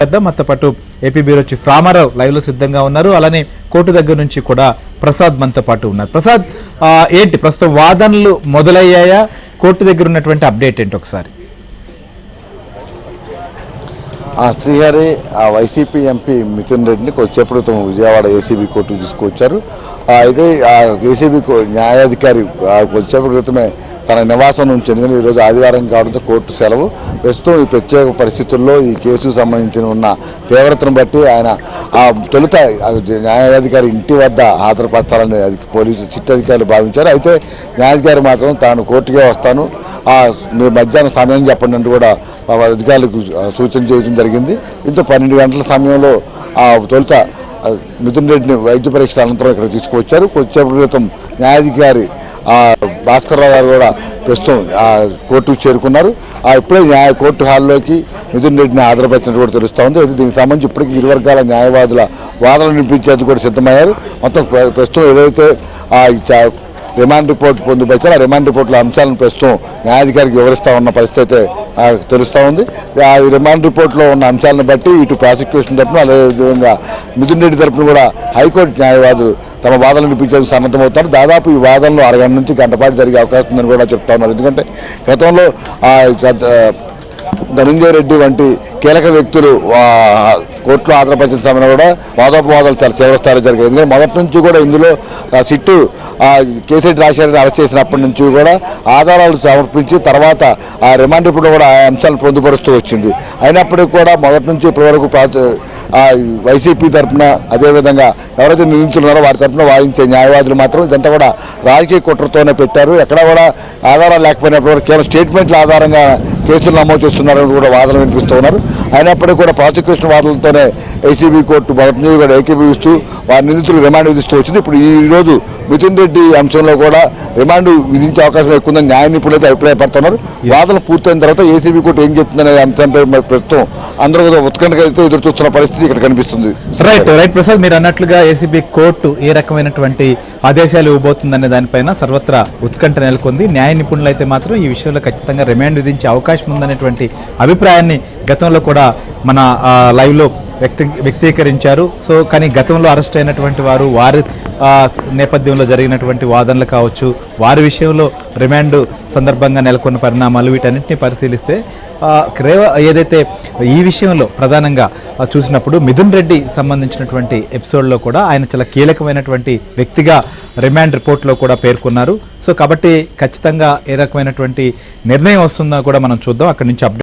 మనతో పాటు AP bureau chief Ramarao live లో సిద్ధంగా ఉన్నారు. అలానే కోర్టు దగ్గర నుంచి కూడా ప్రసాద్ మనతో పాటు ఉన్నారు. ప్రసాద్, ఏంటి ప్రస్తుతం వాదనలు మొదలయ్యాయా? కోర్టు దగ్గర ఉన్నటువంటి అప్డేట్ ఏంటి ఒకసారి? శ్రీహరి వైసీపీ ఎంపీ మిథున్ రెడ్డిని కొద్దిసేపు క్రితం విజయవాడ ఏసీబీ కోర్టుకు తీసుకువచ్చారు. అయితే ఏసీబీ న్యాయాధికారి కొద్దిసేపు క్రితమే తన నివాసం నుంచి, ఎందుకంటే ఈరోజు ఆదివారం కావడంతో కోర్టు సెలవు. ప్రస్తుతం ఈ ప్రత్యేక పరిస్థితుల్లో ఈ కేసుకు సంబంధించిన ఉన్న తీవ్రతను బట్టి ఆయన తొలుత న్యాయాధికారి ఇంటి వద్ద హాజరుపరచాలని పోలీసు సిట్ అధికారులు భావించారు. అయితే న్యాయాధికారి మాత్రం తాను కోర్టుకే వస్తాను, మీరు మధ్యాహ్నం సమయం చెప్పండి అంటూ కూడా అధికారులకు సూచన చేయడం జరిగింది. ఇంత 12 గంటల సమయంలో తొలుత మిథున్ రెడ్డిని వైద్య పరీక్షల అనంతరం ఇక్కడ తీసుకువచ్చారు. కొద్దిసేపటి క్రితం న్యాయాధికారి భాస్కర్రావు గారు కూడా ప్రస్తుతం కోర్టుకు చేరుకున్నారు. ఇప్పుడే కోర్టు హాల్లోకి మిథున్ రెడ్డిని హాజరుపరిచినట్టు కూడా తెలుస్తూ ఉంది. అయితే దీనికి సంబంధించి ఇప్పటికీ ఇరు వర్గాల న్యాయవాదుల వాదనలు వినిపించేందుకు కూడా సిద్ధమయ్యారు. మొత్తం ప్రస్తుతం ఏదైతే రిమాండ్ రిపోర్ట్ పొందుపరిచారు, ఆ రిమాండ్ రిపోర్టులో అంశాలను ప్రస్తుతం న్యాయాధికారికి వివరిస్తూ ఉన్న పరిస్థితి అయితే తెలుస్తూ ఉంది. ఆ రిమాండ్ రిపోర్ట్లో ఉన్న అంశాలను బట్టి ఇటు ప్రాసిక్యూషన్ తరఫున, అదేవిధంగా మిథున్ రెడ్డి తరఫున కూడా హైకోర్టు న్యాయవాదులు తమ వాదనలు వినిపించేందుకు సన్నద్ధమవుతారు. దాదాపు ఈ వాదనలు అరగంట నుంచి గంట పాటు జరిగే అవకాశం ఉందని కూడా చెప్తా ఉన్నారు. ఎందుకంటే గతంలో ధనంజయ రెడ్డి వంటి కీలక వ్యక్తులు కోర్టులో హాజరుపరిచిన సమయంలో కూడా వాదోపవాదాలు చాలా తీవ్రస్థాయిలో జరిగాయి. ఎందుకంటే మొదటి నుంచి కూడా ఇందులో సిట్టు కేసీఆర్ రాజశేఖర్ని అరెస్ట్ చేసినప్పటి నుంచి కూడా ఆధారాలు సమర్పించి తర్వాత ఆ రిమాండ్ రిపోర్ట్లో కూడా ఆ అంశాలను పొందుపరుస్తూ వచ్చింది. అయినప్పటికీ కూడా మొదటి నుంచి ఇప్పటివరకు వైసీపీ తరఫున, అదేవిధంగా ఎవరైతే నిందితులున్నారో వారి తరఫున వాదించే న్యాయవాదులు మాత్రం ఇదంతా కూడా రాజకీయ కుట్రతోనే పెట్టారు, ఎక్కడా కూడా ఆధారాలు లేకపోయినప్పుడు కూడా కేవలం స్టేట్మెంట్ల ఆధారంగా కేసులు నమోదు చేస్తున్నారని కూడా వాదనలు వినిపిస్తూ ఉన్నారు. అయినప్పటికీ కూడా ప్రాసిక్యూషన్ వాదనలతోనే ఏసీబీ కోర్టు మొదటి నుంచి కూడా ఏకీభవిస్తూ వారి నిందితులు రిమాండ్ విధిస్తూ వచ్చింది. ఇప్పుడు ఈరోజు మిథున్ రెడ్డి అంశంలో కూడా రిమాండ్ విధించే అవకాశం ఎక్కువ ఉందని న్యాయ నిపుణులు అయితే అభిప్రాయపడుతున్నారు. వాదనలు పూర్తయిన తర్వాత ఏసీబీ కోర్టు ఏం చెప్తుందనే అంశంపై ప్రస్తుతం అందరూ ఉత్కంఠగా అయితే ఎదురు చూస్తున్న పరిస్థితి ఇక్కడ కనిపిస్తుంది. రైట్ ప్రసాద్, మీరు అన్నట్లుగా ఏసీబీ కోర్టు ఏ రకమైనటువంటి ఆదేశాలు ఇవ్వబోతుందనే దానిపైన సర్వత్రా ఉత్కంఠ నెలకొంది. న్యాయ నిపుణులు అయితే మాత్రం ఈ విషయంలో ఖచ్చితంగా రిమాండ్ విధించే అవకాశం ఉందనేటువంటి అభిప్రాయాన్ని గతంలో కూడా మన లైవ్లో వ్యక్తీకరించారు. సో కానీ గతంలో అరెస్ట్ అయినటువంటి వారు, వారి నేపథ్యంలో జరిగినటువంటి వాదనలు కావచ్చు, వారి విషయంలో రిమాండ్ సందర్భంగా నెలకొన్న పరిణామాలు, వీటన్నింటినీ పరిశీలిస్తే ఏదైతే ఈ విషయంలో ప్రధానంగా చూసినప్పుడు మిథున్ రెడ్డి సంబంధించినటువంటి ఎపిసోడ్లో కూడా ఆయన చాలా కీలకమైనటువంటి వ్యక్తిగా రిమాండ్ రిపోర్ట్లో కూడా పేర్కొన్నారు. సో కాబట్టి ఖచ్చితంగా ఏ రకమైనటువంటి నిర్ణయం వస్తుందో కూడా మనం చూద్దాం. అక్కడి నుంచి అప్డేట్